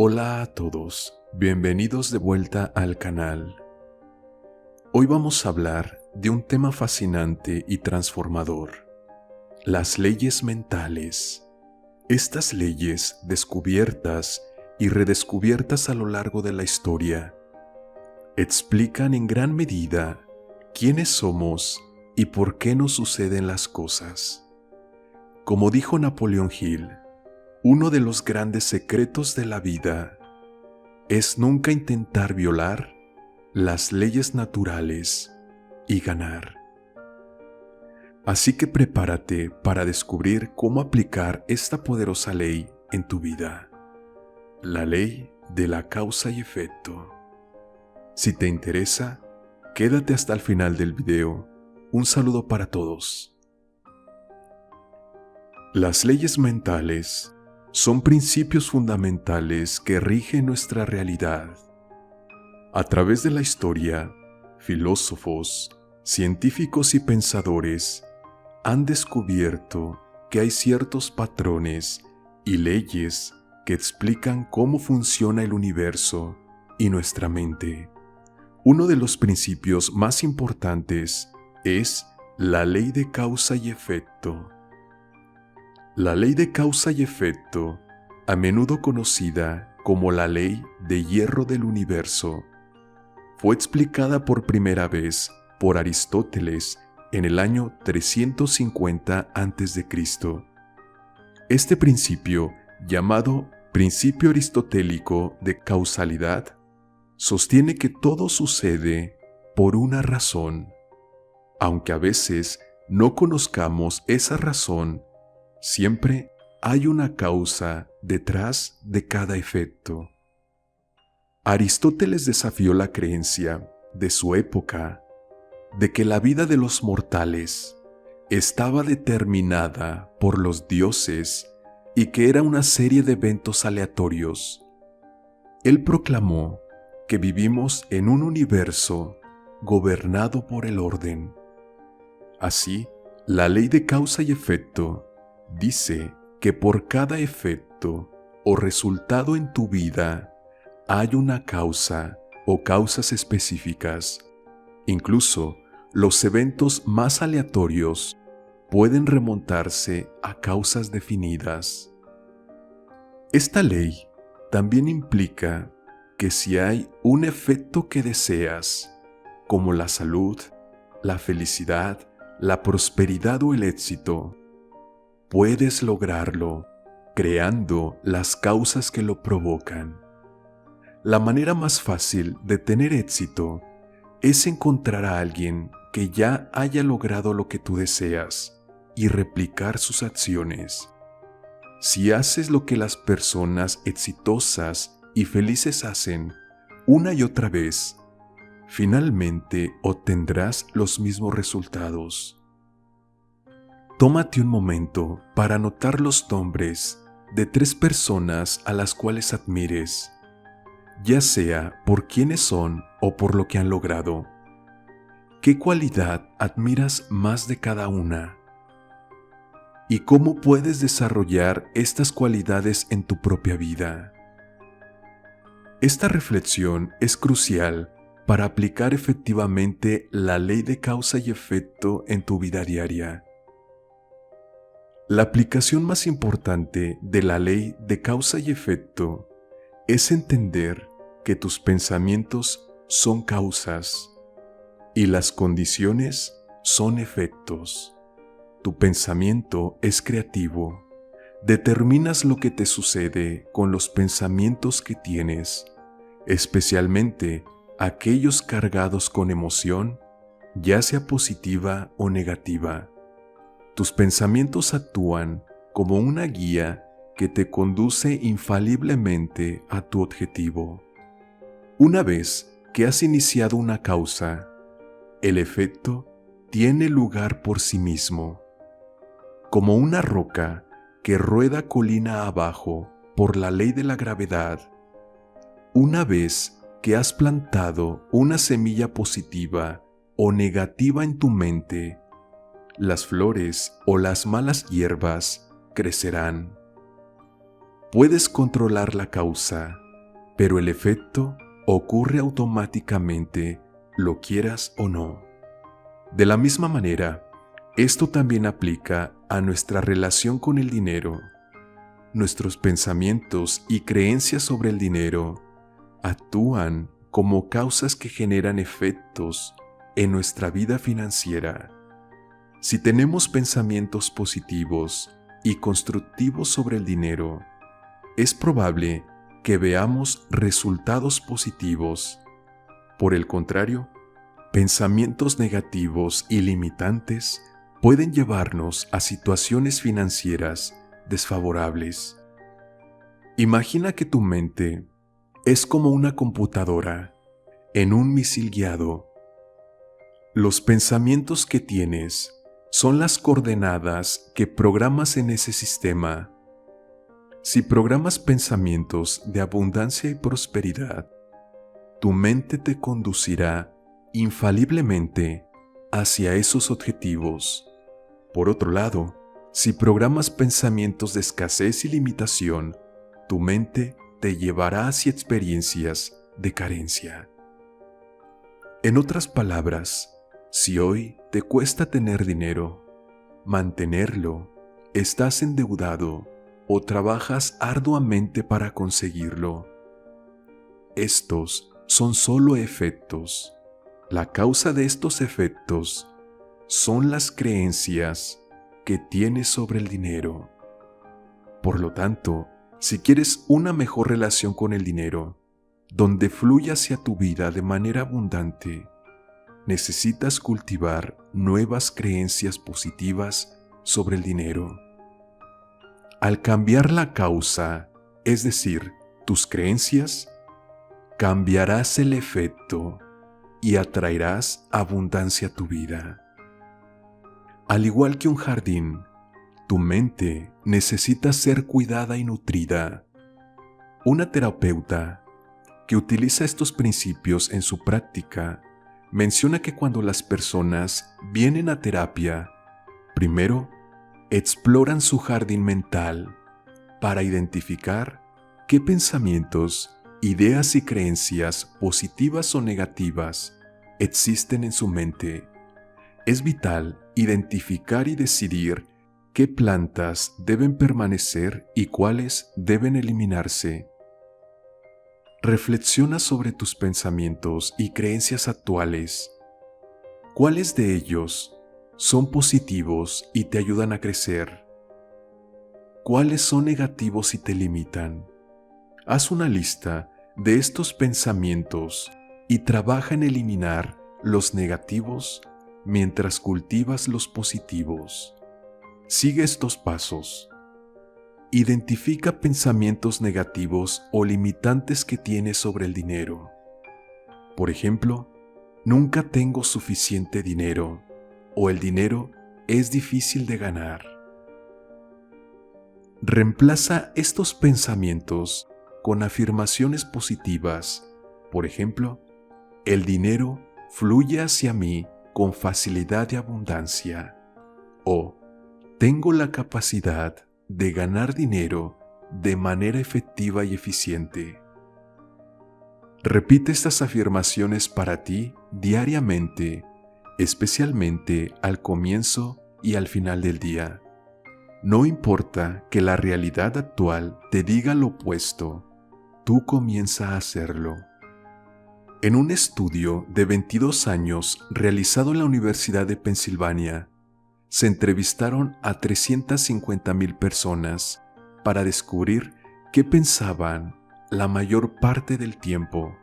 Hola a todos, bienvenidos de vuelta al canal. Hoy vamos a hablar de un tema fascinante y transformador: las leyes mentales. Estas leyes, descubiertas y redescubiertas a lo largo de la historia, explican en gran medida quiénes somos y por qué nos suceden las cosas. Como dijo Napoleón Hill, uno de los grandes secretos de la vida es nunca intentar violar las leyes naturales y ganar. Así que prepárate para descubrir cómo aplicar esta poderosa ley en tu vida, la ley de la causa y efecto. Si te interesa, quédate hasta el final del video. Un saludo para todos. Las leyes mentales son principios fundamentales que rigen nuestra realidad. A través de la historia, filósofos, científicos y pensadores han descubierto que hay ciertos patrones y leyes que explican cómo funciona el universo y nuestra mente. Uno de los principios más importantes es la ley de causa y efecto. La ley de causa y efecto, a menudo conocida como la ley de hierro del universo, fue explicada por primera vez por Aristóteles en el año 350 a.C. Este principio, llamado principio aristotélico de causalidad, sostiene que todo sucede por una razón. Aunque a veces no conozcamos esa razón, siempre hay una causa detrás de cada efecto. Aristóteles desafió la creencia de su época de que la vida de los mortales estaba determinada por los dioses y que era una serie de eventos aleatorios. Él proclamó que vivimos en un universo gobernado por el orden. Así, la ley de causa y efecto dice que por cada efecto o resultado en tu vida hay una causa o causas específicas. Incluso los eventos más aleatorios pueden remontarse a causas definidas. Esta ley también implica que si hay un efecto que deseas, como la salud, la felicidad, la prosperidad o el éxito, puedes lograrlo creando las causas que lo provocan. La manera más fácil de tener éxito es encontrar a alguien que ya haya logrado lo que tú deseas y replicar sus acciones. Si haces lo que las personas exitosas y felices hacen una y otra vez, finalmente obtendrás los mismos resultados. Tómate un momento para anotar los nombres de 3 personas a las cuales admires, ya sea por quiénes son o por lo que han logrado. ¿Qué cualidad admiras más de cada una? ¿Y cómo puedes desarrollar estas cualidades en tu propia vida? Esta reflexión es crucial para aplicar efectivamente la ley de causa y efecto en tu vida diaria. La aplicación más importante de la ley de causa y efecto es entender que tus pensamientos son causas y las condiciones son efectos. Tu pensamiento es creativo. Determinas lo que te sucede con los pensamientos que tienes, especialmente aquellos cargados con emoción, ya sea positiva o negativa. Tus pensamientos actúan como una guía que te conduce infaliblemente a tu objetivo. Una vez que has iniciado una causa, el efecto tiene lugar por sí mismo. Como una roca que rueda colina abajo por la ley de la gravedad, una vez que has plantado una semilla positiva o negativa en tu mente, las flores o las malas hierbas crecerán. Puedes controlar la causa, pero el efecto ocurre automáticamente, lo quieras o no. De la misma manera, esto también aplica a nuestra relación con el dinero. Nuestros pensamientos y creencias sobre el dinero actúan como causas que generan efectos en nuestra vida financiera. Si tenemos pensamientos positivos y constructivos sobre el dinero, es probable que veamos resultados positivos. Por el contrario, pensamientos negativos y limitantes pueden llevarnos a situaciones financieras desfavorables. Imagina que tu mente es como una computadora en un misil guiado. Los pensamientos que tienes son las coordenadas que programas en ese sistema. Si programas pensamientos de abundancia y prosperidad, tu mente te conducirá infaliblemente hacia esos objetivos. Por otro lado, si programas pensamientos de escasez y limitación, tu mente te llevará hacia experiencias de carencia. En otras palabras, si hoy te cuesta tener dinero, mantenerlo, estás endeudado o trabajas arduamente para conseguirlo, estos son solo efectos. La causa de estos efectos son las creencias que tienes sobre el dinero. Por lo tanto, si quieres una mejor relación con el dinero, donde fluya hacia tu vida de manera abundante, necesitas cultivar nuevas creencias positivas sobre el dinero. Al cambiar la causa, es decir, tus creencias, cambiarás el efecto y atraerás abundancia a tu vida. Al igual que un jardín, tu mente necesita ser cuidada y nutrida. Una terapeuta que utiliza estos principios en su práctica menciona que cuando las personas vienen a terapia, primero exploran su jardín mental para identificar qué pensamientos, ideas y creencias positivas o negativas existen en su mente. Es vital identificar y decidir qué plantas deben permanecer y cuáles deben eliminarse. Reflexiona sobre tus pensamientos y creencias actuales. ¿Cuáles de ellos son positivos y te ayudan a crecer? ¿Cuáles son negativos y te limitan? Haz una lista de estos pensamientos y trabaja en eliminar los negativos mientras cultivas los positivos. Sigue estos pasos. Identifica pensamientos negativos o limitantes que tienes sobre el dinero. Por ejemplo, nunca tengo suficiente dinero o el dinero es difícil de ganar. Reemplaza estos pensamientos con afirmaciones positivas. Por ejemplo, el dinero fluye hacia mí con facilidad y abundancia. O tengo la capacidad de ganar dinero de manera efectiva y eficiente. Repite estas afirmaciones para ti diariamente, especialmente al comienzo y al final del día. No importa que la realidad actual te diga lo opuesto, tú comienza a hacerlo. En un estudio de 22 años realizado en la Universidad de Pensilvania, se entrevistaron a 350,000 personas para descubrir qué pensaban la mayor parte del tiempo.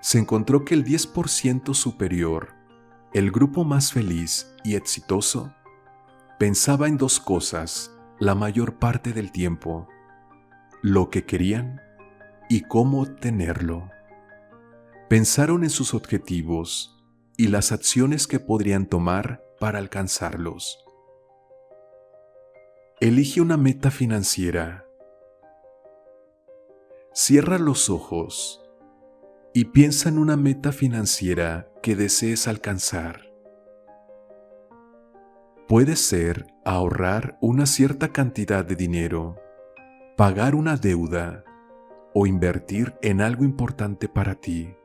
Se encontró que el 10% superior, el grupo más feliz y exitoso, pensaba en dos cosas la mayor parte del tiempo: lo que querían y cómo obtenerlo. Pensaron en sus objetivos y las acciones que podrían tomar para alcanzarlos. Elige una meta financiera. Cierra los ojos y piensa en una meta financiera que desees alcanzar. Puede ser ahorrar una cierta cantidad de dinero, pagar una deuda o invertir en algo importante para ti.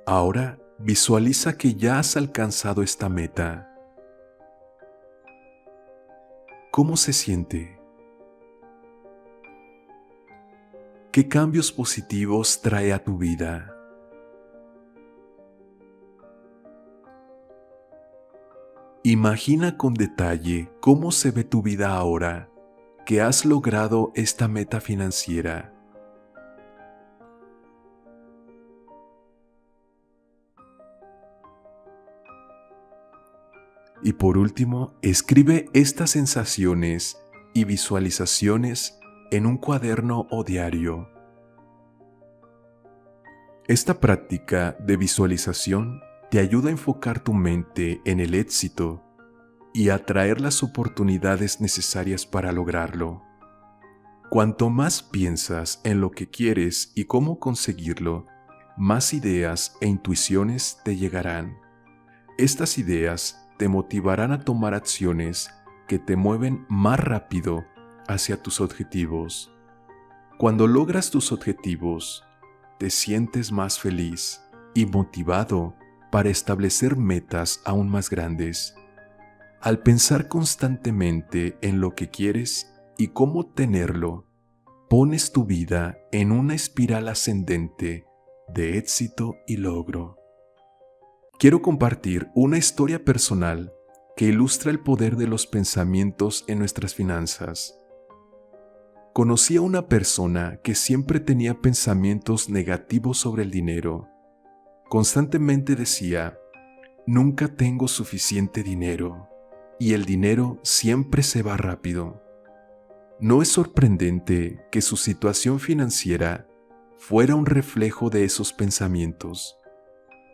Ahora visualiza que ya has alcanzado esta meta. ¿Cómo se siente? ¿Qué cambios positivos trae a tu vida? Imagina con detalle cómo se ve tu vida ahora que has logrado esta meta financiera. Y por último, escribe estas sensaciones y visualizaciones en un cuaderno o diario. Esta práctica de visualización te ayuda a enfocar tu mente en el éxito y a atraer las oportunidades necesarias para lograrlo. Cuanto más piensas en lo que quieres y cómo conseguirlo, más ideas e intuiciones te llegarán. Estas ideas te motivarán a tomar acciones que te mueven más rápido hacia tus objetivos. Cuando logras tus objetivos, te sientes más feliz y motivado para establecer metas aún más grandes. Al pensar constantemente en lo que quieres y cómo obtenerlo, pones tu vida en una espiral ascendente de éxito y logro. Quiero compartir una historia personal que ilustra el poder de los pensamientos en nuestras finanzas. Conocí a una persona que siempre tenía pensamientos negativos sobre el dinero. Constantemente decía, nunca tengo suficiente dinero y el dinero siempre se va rápido. No es sorprendente que su situación financiera fuera un reflejo de esos pensamientos.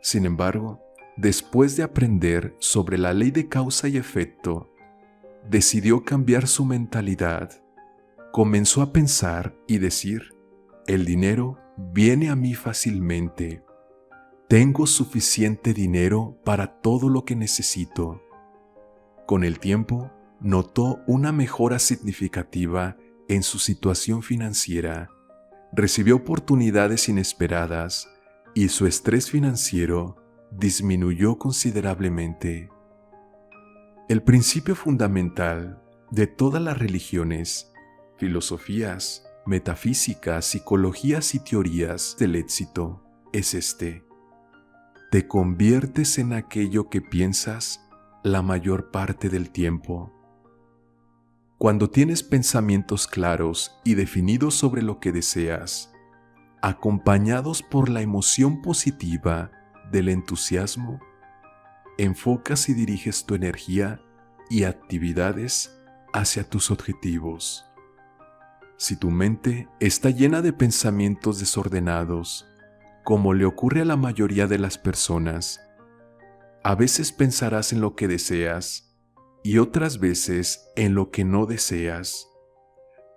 Sin embargo, después de aprender sobre la ley de causa y efecto, decidió cambiar su mentalidad. Comenzó a pensar y decir, el dinero viene a mí fácilmente. Tengo suficiente dinero para todo lo que necesito. Con el tiempo, notó una mejora significativa en su situación financiera. Recibió oportunidades inesperadas y su estrés financiero disminuyó considerablemente. El principio fundamental de todas las religiones, filosofías, metafísicas, psicologías y teorías del éxito es este: te conviertes en aquello que piensas la mayor parte del tiempo. Cuando tienes pensamientos claros y definidos sobre lo que deseas, acompañados por la emoción positiva del entusiasmo, enfocas y diriges tu energía y actividades hacia tus objetivos. Si tu mente está llena de pensamientos desordenados, como le ocurre a la mayoría de las personas, a veces pensarás en lo que deseas y otras veces en lo que no deseas.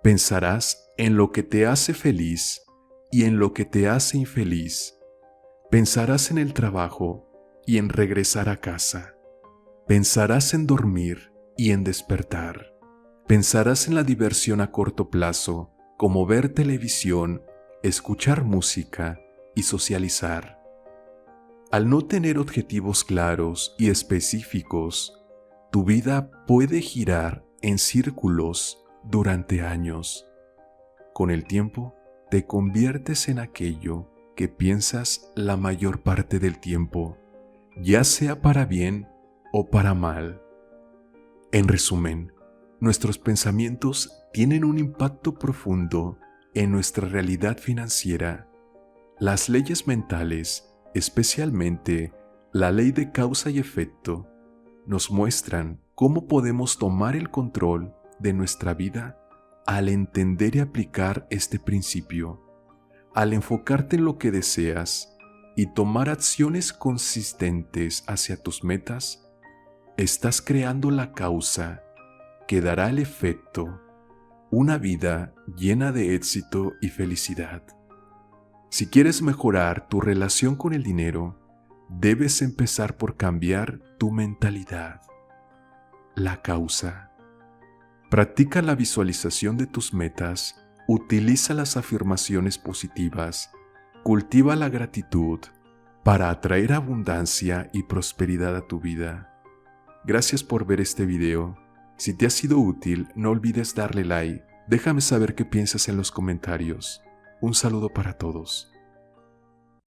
Pensarás en lo que te hace feliz y en lo que te hace infeliz. Pensarás en el trabajo y en regresar a casa. Pensarás en dormir y en despertar. Pensarás en la diversión a corto plazo, como ver televisión, escuchar música y socializar. Al no tener objetivos claros y específicos, tu vida puede girar en círculos durante años. Con el tiempo, te conviertes en aquello que piensas la mayor parte del tiempo, ya sea para bien o para mal. En resumen, nuestros pensamientos tienen un impacto profundo en nuestra realidad financiera. Las leyes mentales, especialmente la ley de causa y efecto, nos muestran cómo podemos tomar el control de nuestra vida al entender y aplicar este principio. Al enfocarte en lo que deseas y tomar acciones consistentes hacia tus metas, estás creando la causa que dará el efecto, una vida llena de éxito y felicidad. Si quieres mejorar tu relación con el dinero, debes empezar por cambiar tu mentalidad. La causa. Practica la visualización de tus metas, utiliza las afirmaciones positivas, cultiva la gratitud para atraer abundancia y prosperidad a tu vida. Gracias por ver este video. Si te ha sido útil, no olvides darle like. Déjame saber qué piensas en los comentarios. Un saludo para todos.